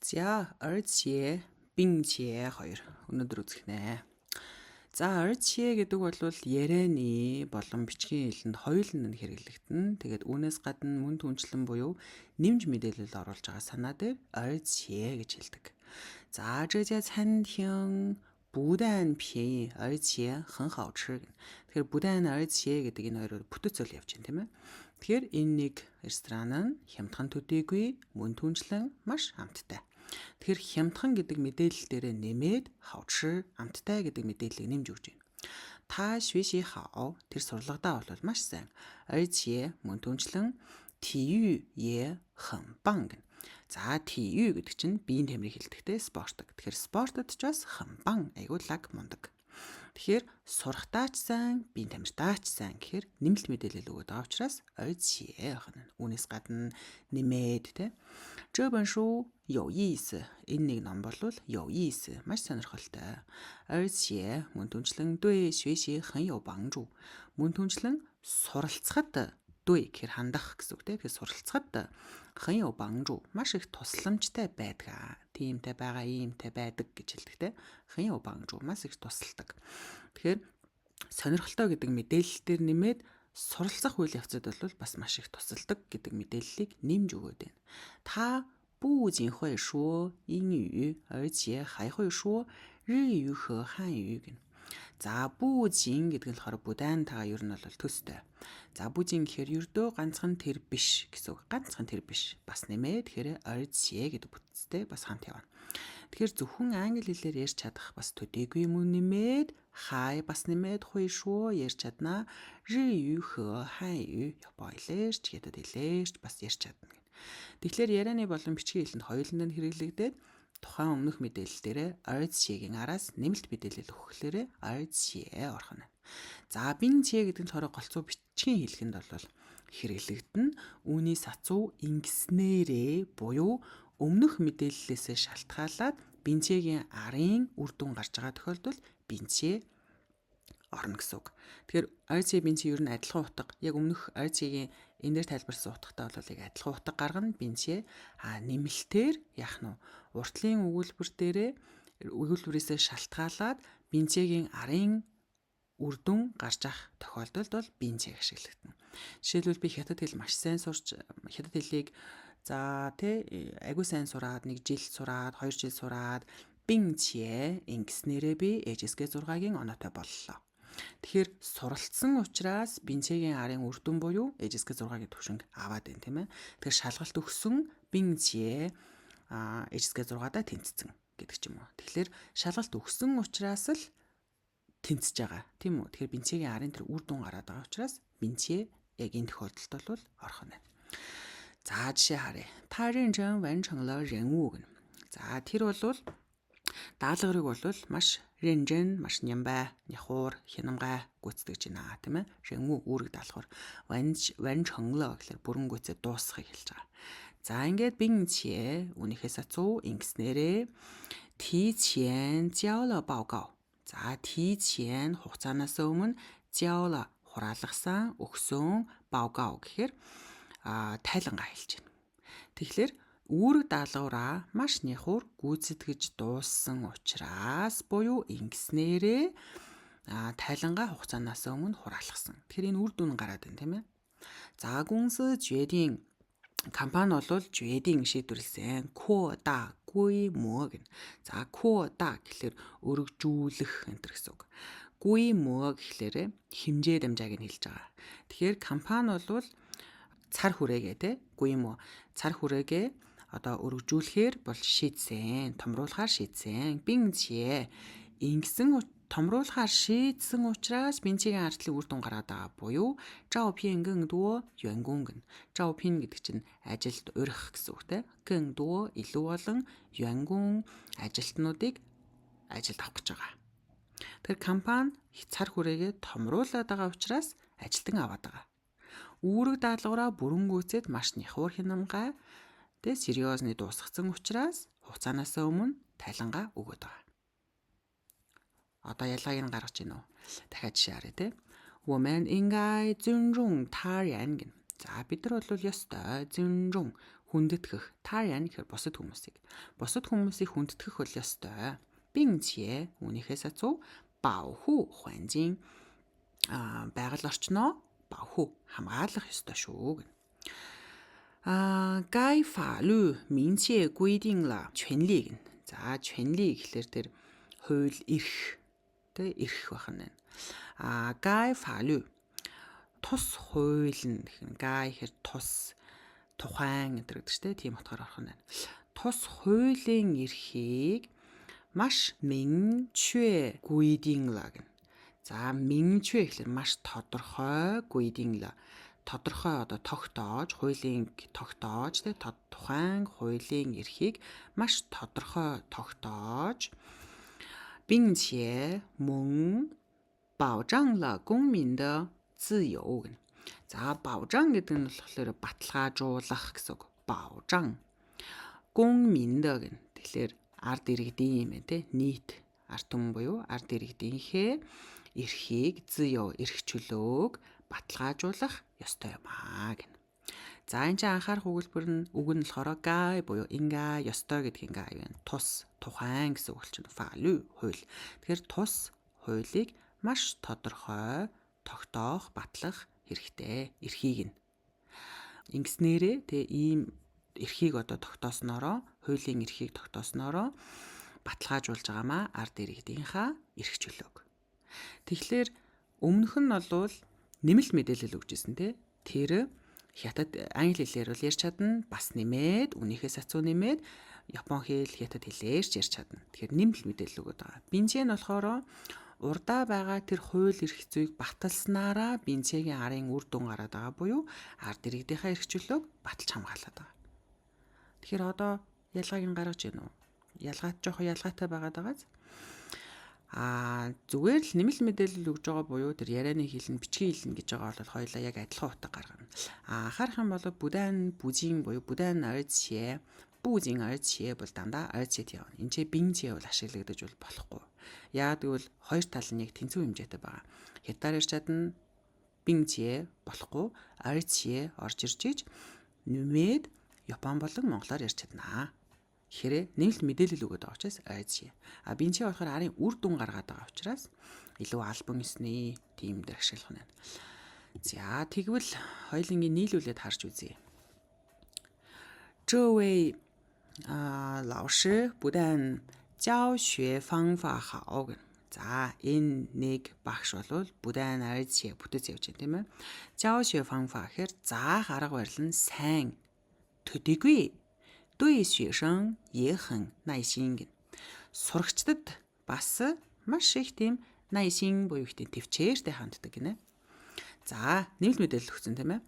За, 而且并且хоёр өнөөдөр үзэх нэ. За, 而且гэдэг бол ярианы болон бичгийн хэлэнд хоёуланд нь хэрэглэгдэнэ. Тэгээд үүнээс гадна мөн түнчлэн буюу нэмж мэдээлэл оруулж байгаа санаа дээр 而且гэж хэлдэг. За, 这家餐厅不但便宜而且很好吃. Тэгэхээр 不但 而且гэдэг энэ хоёроор бүтээцэл явж байна тийм ээ. Тэгэхээр энэ нэг ресторан нь хямдхан төдийгүй мөн түнчлэн маш амттай. Тэгэхээр хямдхан гэдэг мэдээлэл дээрээ нэмээд 好吃 амттай гэдэг мэдээллийг нэмж өгч байна. Та 学习好 тэр сурлагадаа бол маш сайн. 而且мөн түнчлэн 体育也很棒гэнэ. За, 体育гэдэг чинь биеийн тамирыг хэлдэгтэй спорт. Тэгэхээр спортод ч бас 很棒айгуу лаг мундаг. Тэгэхээр сурахтаач сайн, биеийн тамиртаач сайн гэхээр нэмэлт мэдээлэл өгöd байгаа учраас 而且 ахна. Үүнээс гадна нэмээд те. 这本书有意思. Энэ нэг ном бол 有意思, маш сонирхолтой. 而且мөн түнчлэн 对学习很有帮助. Мөн түнчлэн суралцахад 对гэхээр хандах гэсэн үг те. Тэгэхээр суралцахад 很有帮助, маш их тусламжтай байдаг. Тиймтэй байгаа, иймтэй байдаг гэж хэлдэг те. 很有帮助, маш их тусалдаг. Тэгэхээр сонирхолтой гэдэг мэдээлэлээр нэмээд суралцах үйл явцад бол бас маш их тусалдаг гэдэг мэдээллийг нэмж өгöd байна. Та 不仅会说英语而且还会说日语和汉语гэнэ. За, 不仅гэдэг нь болохоор бүдэн тагаа ер нь бол төстэй. За, 不仅гэхээр ердөө ганцхан тэр биш гэсэн үг. Ганцхан тэр биш. Бас нэмээд тэгэхээр 而且гэдэг бүтцтэй бас хамт явна. Тэгэхээр зөвхөн англи хэлээр ярьж чадах бас төдийгүй мөн нэмээд хай бас нэмээд 会说 ярьж чадна. 日语和汉语япоилэрч ядад хэлээрч бас ярьж чадна гэнэ. Тэгэхээр ярианы болон бичгийн хэлэнд хоёуланд нь хэрэглэгдээд тухайн өмнөх мэдээлэл дээрээ 而且-гийн араас нэмэлт мэдээлэл өгөхлөөрээ 而且орхоно. За, 并且гэдэг нь болохоор голцоо бичгийн хэлэнд бол хэрэглэгдэн үүний сацуу ингэснээрээ буюу өмнөх мэдээллээс шалтгаалаад 并且-гийн арын үр дүн гарч байгаа тохиолдолд 并且 орно гэсэн үг. Тэгэхээр 而且 并且ер нь адилхан утга. Яг өмнөх 而且-гийн энэ дээр тайлбарсан утгатай бол яг адилхан утга гаргана 并且нэмэлтээр яах нь уртлын өгүүлбэрээс шалтгаалаад 并且-гийн арын үр дүн гарч ах тохиолдолд бол 并且ашиглагдана. Жишээлбэл би хятад хэл маш сайн сурч хятад хэлийг айгуу сайн сураад 1 жил сураад 2 жил сураад 并且ингэснээрээ би HSK 6-гийн оноотой боллоо. Тэгэхээр суралцсан учраас 并且-гийн арын үр дүн буюу HSK 6-гийн төвшинг аваад байна тийм ээ. Тэгэхээр шалгалт өгсөн 并且HSK 6-даа тэнцсэн гэдэг ч юм уу. Тэгэхээр шалгалт өгсөн учраас л тэнцэж байгаа тийм үү. Тэгэхээр 并且-гийн арын тэр үр дүн гараад байгаа учраас 并且яг энэ тохиолдолд бол орхон байна. За, жишээ харъя. 他认真完成了任务гэнэ. За, тэр бол даалгаврыг бол маш ренжен, маш нямбай, няхуур, хянамгай гүйцэтгэж байна тийм ээ. Ренүү үүрэг даалгавар. Ванчанглаа гэхээр бүрэн гүйцэд дуусгахыг хэлж байгаа. За, ингээд 并且үүнийхээ сацуу ингэснээрээ 提前交了报告. За, 提前хугацаанаас өмнө 交了хураалгасан, өгсөн, 报告гэхээр тайлангаа хэлж байна. Тэгэхээр үүрэг даалгавраа маш няхуур гүйцэтгэж дууссан учраас буюу ингэснээрээ тайлангаа хугацаанаас өмнө хураалгасан. Тэгэхээр энэ үр дүн гараад байна тийм ээ. За, 公司决定компани бол 决定шийдвэрлсэн 扩大规模гэнэ. За, 扩大гэхээр өргөжүүлэх энэ гэсэн үг. 规模гэхээр хэмжээ дамжааг нь хэлж байгаа. Тэгэхээр компани бол цар хүрээгээ те гүймо цар хүрээгээ одоо өргөжүүлэхээр бол шийдсэн, томруулахаар шийдсэн. 并且ингэсэн томруулахаар шийдсэн учраас 并且-гийн ардлын үр дүн гараад байгаа буюу 招聘更多员工гэнэ. 招聘гэдэг чинь ажилд урих гэсэн үг те. 更多илүү болон 员工ажилтнуудыг ажилд авах гэж байгаа. Тэгэхээр компани цар хүрээгээ томруулаад байгаа учраас ажилтан аваад байгаа. Үүрэг даалгавраа бүрэн гүйцэд маш няхуур хянамгай сериозны дуусгацсан учраас хугацаанаас өмнө тайлангаа өгöd байгаа. Одоо ялгааг нь гаргаж гинөө. Дахиад жишээ харъя те. 我们应该尊重他人гэнэ. За, бид нар бол ёстой 尊重 хүндэтгэх. Tarian гэхээр бусад хүмүүсийг. Бусад хүмүүсийг хүндэтгэх бол ёстой. 并且 үүнийхээ сацуу 保护环境байгаль орчноо 保护 хамгаалах ёстой шүү. 该法律明确规定了权利。За 权利гэхэлэр тэр хууль эрх тэ эрх байна. 该法律 тус хууль нь гэх нь гай хэр тус тухайн гэдэг чинь тийм утгаар орох нь. Тус хуулийн эрхийг маш 明确规定了гэн. За 明确гэхэлэр маш тодорхой 规定了. Тодорхой одоо тогтоож, хуулийн тогтоож, тэ тухайн хуулийн эрхийг маш тодорхой тогтоож 并且 мөн 保障了公民的自由. За 保障гэдэг нь болохоор баталгаажуулах гэсэн үг. 保障 公民的гэн. Тэгэхээр ард иргэдийн юм те нийт ард түмэн буюу ард иргэдийнхээ эрхийг зүйо эрх чөлөөг баталгаажуулах ёстой юм аа гэнэ. За энэ чинь анхаарах өгүүлбэр нь үг нь болохоор гай буюу инга ёстой гэдгийн гай байна. Тус тухайн гэсэн үг чинь фалю хууль. Тэгэхээр тус хуулийг маш тодорхой тогтоох батлах хэрэгтэй эрхийг нь. Ингэснээрээ тэ ийм эрхийг одоо тогтоосноороо хуулийн эрхийг тогтоосноороо баталгаажуулж байгаамаа ард иргэдийнхаа эрх чөлөөг. Тэгэхээр өмнөх нь бол нэмэлт мэдээлэл өгч ирсэн те. Тэр хятад англи хэлээр бол ярьж чадна, бас нэмээд үнийхээ сацуу нэмээд япон хэл, хятад хэлээрч ярьж чадна. Тэгэхээр нэмэлт мэдээлэл өгöd байгаа. Бинцээ нь болохоор урдаа байгаа тэр хууль эрх зүйг баталснараа бинцээгийн арын үр дүн гараад байгаа буюу ард иргэдийнхаа эрх чөлөөг баталж хамгаалаад байгаа. Тэгэхээр одоо ялгааг нь гаргаж гин үү? Ялгаад жоохон ялгаатай байгаад байгааз. Зүгээр л нэмэлт мэдээлэл өгж байгаа буюу тэр ярианы хэлн бичгийн хэлн гэж байгаа бол хоёулаа яг адилхан утга гаргана. Анхаарах юм бол бүдэн бүжин буюу бүдэн арчие бүжин арчие бол дандаа арчиэд явна. Энд чи бинжээ бол ашиглагдаж бол болохгүй. Яагад гэвэл хоёр тал нь яг тэнцүү хэмжээтэй байгаа. Хятадаар ярьж чадна бинжээ болохгүй арчие орж ирж иж нэмээд Япон болон монголоор ярьж чаднаа. Тэгэхээр нэмэлт мэдээлэл өгöd байгаа учраас айчи. Бинчээ болохоор арын үр дүн гаргаад байгаа учраас илүү албан ёсны тийм дээр ашиглах нь. За тэгвэл хоёулынгийн нийлүүлээд харж үзье. 这位老师不但教学方法好. За энэ нэг багш бол бүдэн арчи бүтэц явж байна тийм ээ. 教学方法гэхээр заах арга барил нь сайн төдийгүй 对学生也很耐心гэн. Сурагчдад бас маш их тийм耐心буюу их тийм төвчээртэй ханддаг гинэ. За нэмэлт мэдээлэл өгсөн тийм ээ.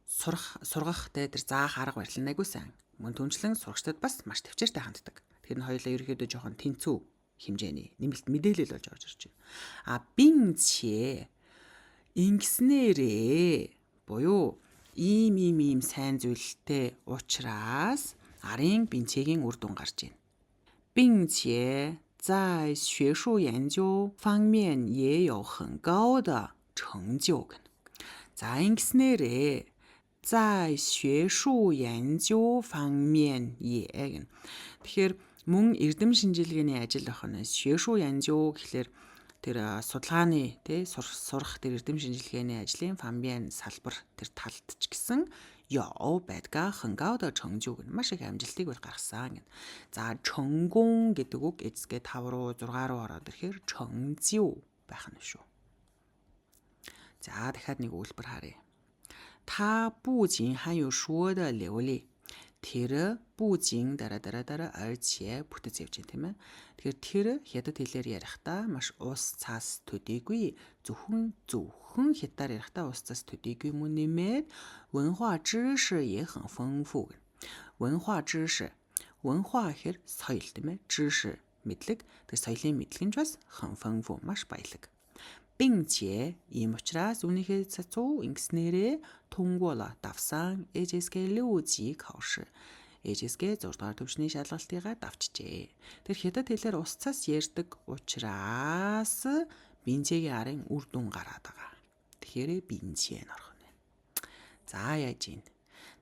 Сургахтай тэр заах арга барил нь айгуу сайн. Мөн түнчлэн сурагчдад бас маш төвчээртэй ханддаг. Тэгэхээр хоёулаа ерөөдөө жоохон тэнцүү хэмжээний нэмэлт мэдээлэл болж орж ирж байна. Бинчээ ингэснээрээ буюу ийм сайн зүйлтэй учраас арын бинчээгийн үр дүн гарч байна. 并且在学术研究方面也有很高的成就. За ингэснээрээ 在学术研究方面也. Тэгэхээр мөн эрдэм шинжилгээний ажил ах нь 学术研究гэхэлэр тэр судалгааны тий сурах тэр эрдэм шинжилгээний ажлын фамбиан салбар тэр талд ч гэсэн яо байдгаа хангауда чонгжуг маш их амжилтыг бол гаргасан гэн. За чонгон гэдэг үг эцгээ 5 руу 6 руу ороод ирэхээр чонгжиу байх нь шүү. За дахиад нэг үйлбэр харъя. Та 不仅还有说的流利 тэр 不仅дараа而且бүтэц явж байна тийм ээ. Тэгэхээр тэр хятад хэлээр ярихдаа маш ус цаас төдийгүй зөвхөн хятадаар ярихдаа ус цаас төдийгүй мөн нэмээд 文化知识也很丰富. 文化知识 文化гэхээр соёл тийм ээ. 知识мэдлэг. Тэр соёлын мэдлэг нь бас 很丰富 маш баялаг. 并且 ийм учраас үүнийхээ цацуу ингэснээрээ 통과ла давсан HSK 6级考试. HSK 6 дугаар төвчний шалгалтыгаа давчжээ. Тэр хятад хэлээр ус цас ярьдаг учраас бинчээгийн арын үр дүн гараад байгаа. Тэгэхээр бинчээ нь орох нь. За яаж ийн?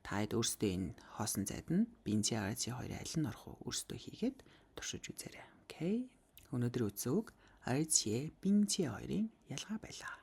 та хэд өөрсдөө энэ хоосон зайд нь бинцээ арчи хоёрын аль нь орох уу өөрсдөө хийгээд туршиж үзээрэй. Окей. Өнөөдрийн үгс үг арчи бинцээ хоёрын ялгаа байлаа.